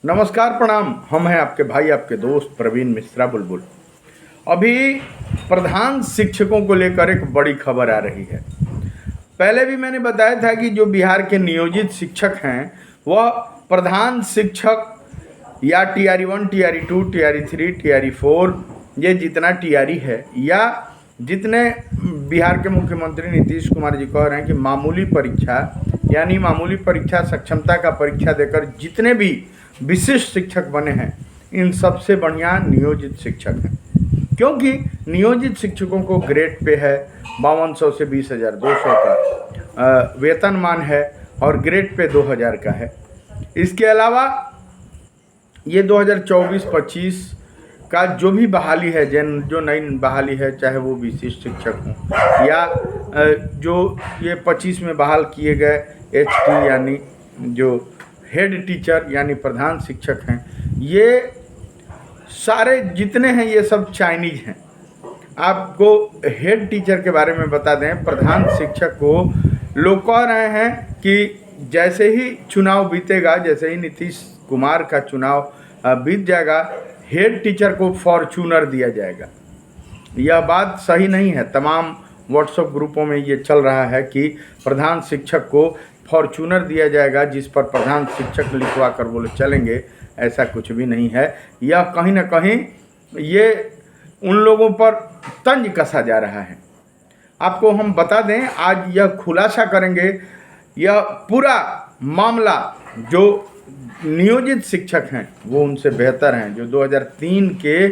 नमस्कार, प्रणाम। हम हैं आपके भाई, आपके दोस्त प्रवीण मिश्रा बुलबुल। अभी प्रधान शिक्षकों को लेकर एक बड़ी खबर आ रही है। पहले भी मैंने बताया था कि जो बिहार के नियोजित शिक्षक हैं वह प्रधान शिक्षक या टीआरई 1, टीआरई 2, टीआरई 3, टीआरई 4, ये जितना टीआरई है या जितने बिहार के मुख्यमंत्री नीतीश कुमार जी कह रहे हैं कि मामूली परीक्षा यानी मामूली परीक्षा सक्षमता का परीक्षा देकर जितने भी विशिष्ट शिक्षक बने हैं, इन सबसे बढ़िया नियोजित शिक्षक हैं। क्योंकि नियोजित शिक्षकों को ग्रेड पे है 5200 से 20,200 का वेतनमान है और ग्रेड पे 2000 का है। इसके अलावा ये 2024-25 का जो भी बहाली है, जो नई बहाली है, चाहे वो विशिष्ट शिक्षक हों या जो ये 25 में बहाल किए गए एचटी यानी जो हेड टीचर यानी प्रधान शिक्षक हैं, ये सारे जितने हैं ये सब चाइनीज हैं। आपको हेड टीचर के बारे में बता दें, प्रधान शिक्षक को लोग कह रहे हैं कि जैसे ही चुनाव बीतेगा, जैसे ही नीतीश कुमार का चुनाव बीत जाएगा, हेड टीचर को फॉर्चूनर दिया जाएगा। यह बात सही नहीं है। तमाम व्हाट्सएप ग्रुपों में ये चल रहा है कि प्रधान शिक्षक को फॉर्चूनर दिया जाएगा, जिस पर प्रधान शिक्षक लिखवा कर बोले चलेंगे। ऐसा कुछ भी नहीं है। यह कहीं ना कहीं ये उन लोगों पर तंज कसा जा रहा है। आपको हम बता दें, आज यह खुलासा करेंगे, यह पूरा मामला जो नियोजित शिक्षक हैं वो उनसे बेहतर हैं। जो 2003 के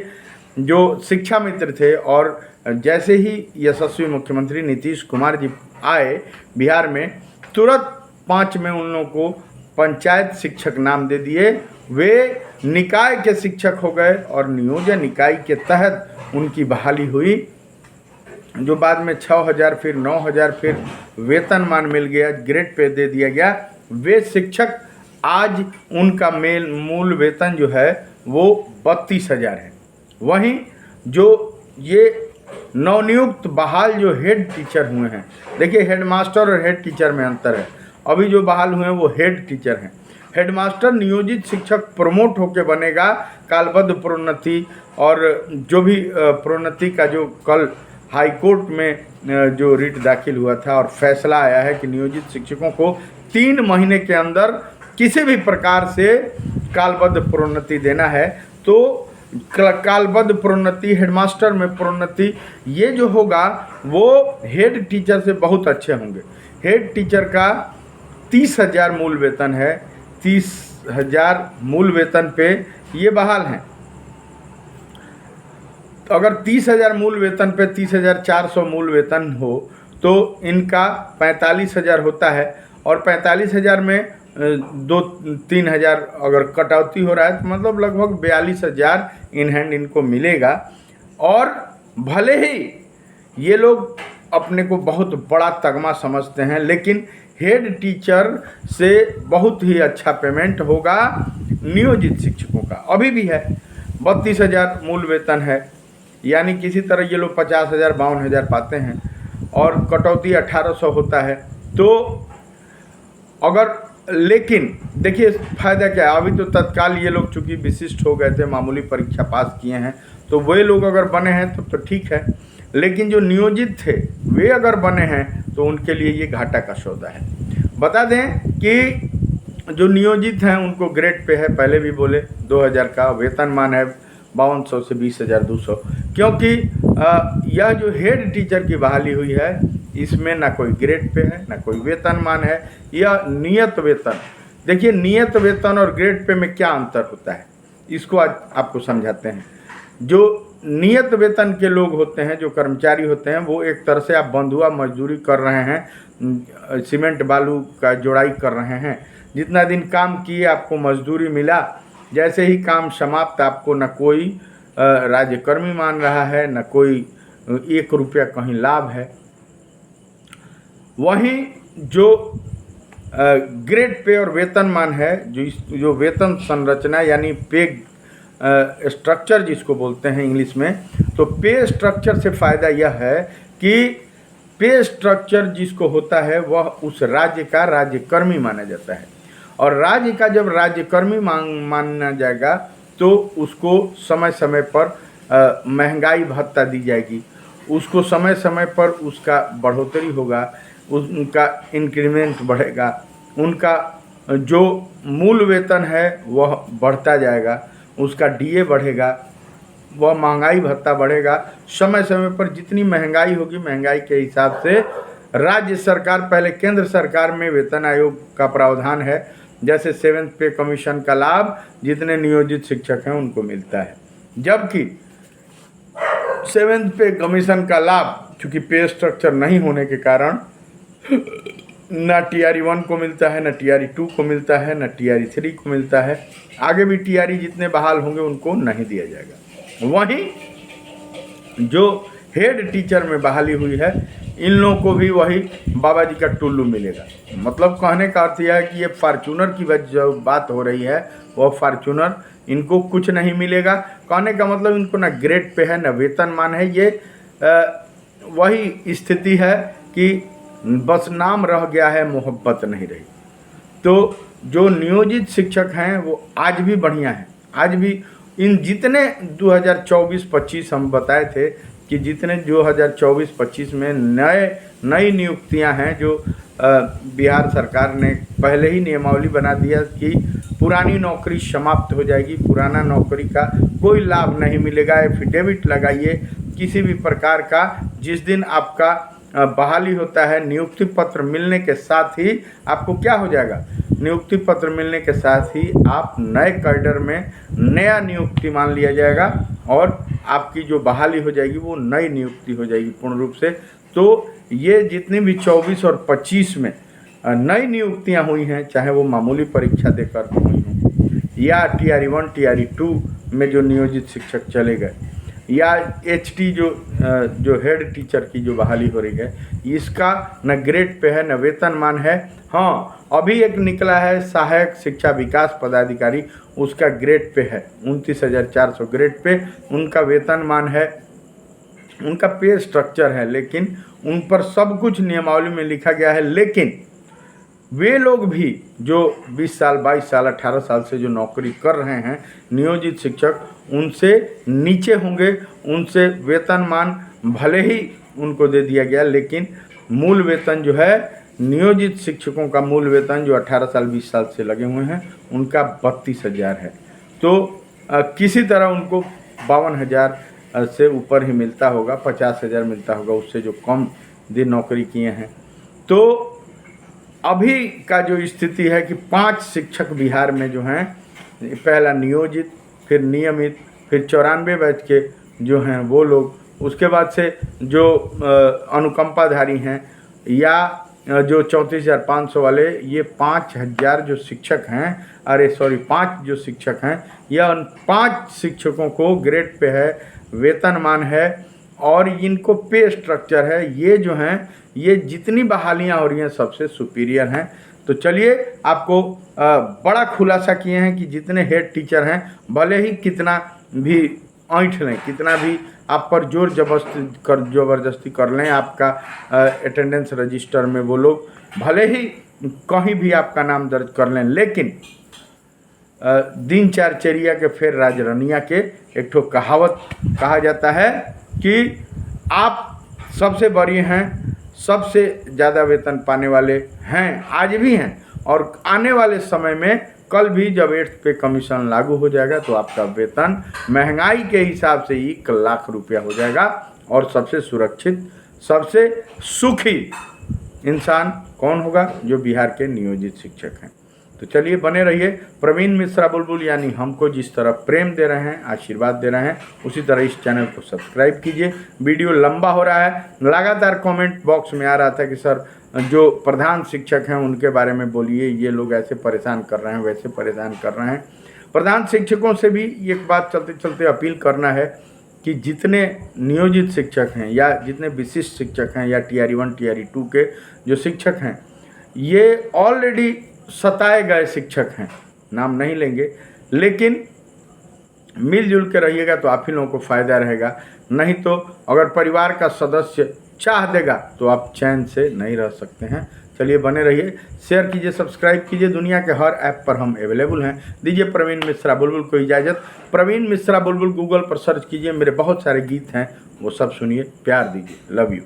जो शिक्षा मित्र थे और जैसे ही यशस्वी मुख्यमंत्री नीतीश कुमार जी आए बिहार में, तुरंत 5 में उन लोगों को पंचायत शिक्षक नाम दे दिए। वे निकाय के शिक्षक हो गए और नियोजन इकाई के तहत उनकी बहाली हुई, जो बाद में 6,000 फिर 9,000 फिर वेतनमान मिल गया, ग्रेड पे दे दिया गया। वे शिक्षक आज उनका मूल वेतन जो है वो 32,000 है। वहीं जो ये नवनियुक्त बहाल जो हेड टीचर हुए हैं, देखिए हेडमास्टर और हेड टीचर में अंतर है। अभी जो बहाल हुए हैं वो हेड टीचर हैं। हेडमास्टर नियोजित शिक्षक प्रमोट होकर बनेगा, कालबद्ध प्रोन्नति और जो भी प्रोन्नति का जो कल हाई कोर्ट में जो रिट दाखिल हुआ था और फैसला आया है कि नियोजित शिक्षकों को 3 महीने के अंदर किसी भी प्रकार से कालबद्ध प्रोन्नति देना है। तो कालबद्ध प्रोन्नति, हेडमास्टर में प्रोन्नति, ये जो होगा वो हेड टीचर से बहुत अच्छे होंगे। हेड टीचर का 30,000 मूल वेतन है। 30,000 मूल वेतन पे ये बहाल हैं। तो अगर 30,000 मूल वेतन पे 30,400 मूल वेतन हो तो इनका 45,000 होता है और 45,000 में 2-3,000 अगर कटौती हो रहा है तो मतलब लगभग 42,000 इन हैंड इनको मिलेगा। और भले ही ये लोग अपने को बहुत बड़ा तगमा समझते हैं, लेकिन हेड टीचर से बहुत ही अच्छा पेमेंट होगा नियोजित शिक्षकों का। अभी भी है 32,000 मूल वेतन है, यानी किसी तरह ये लोग 50,000 52,000 पाते हैं और कटौती 1,800 होता है। तो अगर, लेकिन देखिए फ़ायदा क्या है, अभी तो तत्काल ये लोग चूँकि विशिष्ट हो गए थे, मामूली परीक्षा पास किए हैं, तो वे लोग अगर बने हैं तो ठीक है। लेकिन जो नियोजित थे वे अगर बने हैं तो उनके लिए ये घाटा का सौदा है। बता दें कि जो नियोजित हैं उनको ग्रेड पे है, पहले भी बोले 2000 का वेतनमान है, 5200 से 20,200। क्योंकि यह जो हेड टीचर की बहाली हुई है इसमें ना कोई ग्रेड पे है ना कोई वेतनमान है, यह नियत वेतन। देखिए नियत वेतन और ग्रेड पे में क्या अंतर होता है, इसको आज आपको समझाते हैं। जो नियत वेतन के लोग होते हैं, जो कर्मचारी होते हैं, वो एक तरह से आप बंधुआ मजदूरी कर रहे हैं, सीमेंट बालू का जोड़ाई कर रहे हैं। जितना दिन काम किए आपको मजदूरी मिला, जैसे ही काम समाप्त आपको न कोई राज्यकर्मी मान रहा है, न कोई 1 रुपया कहीं लाभ है। वहीं जो ग्रेड पे और वेतनमान है, जो वेतन संरचना यानी पे स्ट्रक्चर जिसको बोलते हैं इंग्लिश में, तो पे स्ट्रक्चर से फ़ायदा यह है कि पे स्ट्रक्चर जिसको होता है वह उस राज्य का राज्यकर्मी माना जाता है और राज्य का जब राज्यकर्मी माना जाएगा तो उसको समय समय पर महंगाई भत्ता दी जाएगी, उसको समय समय पर उसका बढ़ोतरी होगा, उनका इंक्रीमेंट बढ़ेगा, उनका जो मूल वेतन है वह बढ़ता जाएगा, उसका डीए बढ़ेगा, वह महंगाई भत्ता बढ़ेगा। समय समय पर जितनी महंगाई होगी महंगाई के हिसाब से राज्य सरकार, पहले केंद्र सरकार में वेतन आयोग का प्रावधान है, जैसे 7th पे कमीशन का लाभ जितने नियोजित शिक्षक हैं उनको मिलता है, जबकि 7th पे कमीशन का लाभ चूँकि पे स्ट्रक्चर नहीं होने के कारण ना TRE 1 को मिलता है, ना TRE 2 को मिलता है, ना TRE 3 को मिलता है। आगे भी TRE जितने बहाल होंगे उनको नहीं दिया जाएगा। वहीं जो हेड टीचर में बहाली हुई है इन लोगों को भी वही बाबा जी का टुल्लू मिलेगा। मतलब कहने का अर्थ यह है कि ये फॉर्च्यूनर की जो बात हो रही है वह फॉर्च्यूनर इनको कुछ नहीं मिलेगा। कहने का मतलब इनको ना ग्रेड पे है ना वेतनमान है। ये वही स्थिति है कि बस नाम रह गया है, मोहब्बत नहीं रही। तो जो नियोजित शिक्षक हैं वो आज भी बढ़िया हैं। आज भी इन जितने 2024-25 हम बताए थे कि जितने 2024-25 में नई नियुक्तियां हैं जो बिहार सरकार ने पहले ही नियमावली बना दिया कि पुरानी नौकरी समाप्त हो जाएगी, पुराना नौकरी का कोई लाभ नहीं मिलेगा। एफिडेविट लगाइए किसी भी प्रकार का, जिस दिन आपका बहाली होता है नियुक्ति पत्र मिलने के साथ ही आपको क्या हो जाएगा, नियुक्ति पत्र मिलने के साथ ही आप नए कैडर में नया नियुक्ति मान लिया जाएगा और आपकी जो बहाली हो जाएगी वो नई नियुक्ति हो जाएगी पूर्ण रूप से। तो ये जितनी भी 24 और 25 में नई नियुक्तियां हुई हैं, चाहे वो मामूली परीक्षा देकर हुई हों या TRE 1 TRE 2 में जो नियोजित शिक्षक चले गए या HT जो हेड टीचर की जो बहाली हो रही है, इसका न ग्रेड पे है न वेतनमान है। हाँ, अभी एक निकला है सहायक शिक्षा विकास पदाधिकारी, उसका ग्रेड पे है 29,400 ग्रेड पे उनका वेतनमान है, उनका पे स्ट्रक्चर है, लेकिन उन पर सब कुछ नियमावली में लिखा गया है। लेकिन वे लोग भी जो 20 साल 22 साल 18 साल से जो नौकरी कर रहे हैं नियोजित शिक्षक, उनसे नीचे होंगे, उनसे वेतनमान भले ही उनको दे दिया गया, लेकिन मूल वेतन जो है नियोजित शिक्षकों का मूल वेतन जो 18 साल 20 साल से लगे हुए हैं उनका 32,000 है। तो किसी तरह उनको 52,000 से ऊपर ही मिलता होगा, 50,000 मिलता होगा उससे जो कम दिन नौकरी किए हैं। तो अभी का जो स्थिति है कि 5 शिक्षक बिहार में जो हैं, पहला नियोजित, फिर नियमित, फिर 94 बैच के जो हैं वो लोग, उसके बाद से जो अनुकंपाधारी हैं या जो 34,500 वाले, ये 5,000 जो शिक्षक हैं, 5 जो शिक्षक हैं, यह उन 5 शिक्षकों को ग्रेड पे है, वेतनमान है और इनको पे स्ट्रक्चर है। ये जो हैं ये जितनी बहालियां हो रही हैं सबसे सुपीरियर हैं। तो चलिए आपको बड़ा खुलासा किए हैं कि जितने हेड टीचर हैं भले ही कितना भी ऐंठ लें, कितना भी आप पर जोर जबरदस्ती कर लें, आपका अटेंडेंस रजिस्टर में वो लोग भले ही कहीं भी आपका नाम दर्ज कर लें, लेकिन दिन चार चरिया के फिर राजरनिया के एक ठो कहावत कहा जाता है कि आप सबसे बड़ी हैं, सबसे ज़्यादा वेतन पाने वाले हैं, आज भी हैं और आने वाले समय में कल भी जब 8th पे कमीशन लागू हो जाएगा तो आपका वेतन महंगाई के हिसाब से 1 लाख रुपया हो जाएगा। और सबसे सुरक्षित, सबसे सुखी इंसान कौन होगा? जो बिहार के नियोजित शिक्षक हैं। तो चलिए बने रहिए। प्रवीण मिश्रा बुलबुल यानी हमको जिस तरह प्रेम दे रहे हैं, आशीर्वाद दे रहे हैं, उसी तरह इस चैनल को सब्सक्राइब कीजिए। वीडियो लंबा हो रहा है, लगातार कमेंट बॉक्स में आ रहा था कि सर जो प्रधान शिक्षक हैं उनके बारे में बोलिए, ये लोग ऐसे परेशान कर रहे हैं, वैसे परेशान कर रहे हैं। प्रधान शिक्षकों से भी एक बात चलते चलते अपील करना है कि जितने नियोजित शिक्षक हैं या जितने विशिष्ट शिक्षक हैं या TRE 1 TRE 2 के जो शिक्षक हैं, ये ऑलरेडी सताए गए शिक्षक हैं, नाम नहीं लेंगे, लेकिन मिलजुल के रहिएगा तो आप ही लोगों को फ़ायदा रहेगा। नहीं तो अगर परिवार का सदस्य चाह देगा तो आप चैन से नहीं रह सकते हैं। चलिए बने रहिए, शेयर कीजिए, सब्सक्राइब कीजिए। दुनिया के हर ऐप पर हम अवेलेबल हैं। दीजिए प्रवीण मिश्रा बुलबुल को इजाज़त। प्रवीण मिश्रा बुलबुल गूगल पर सर्च कीजिए, मेरे बहुत सारे गीत हैं, वो सब सुनिए, प्यार दीजिए। Love you.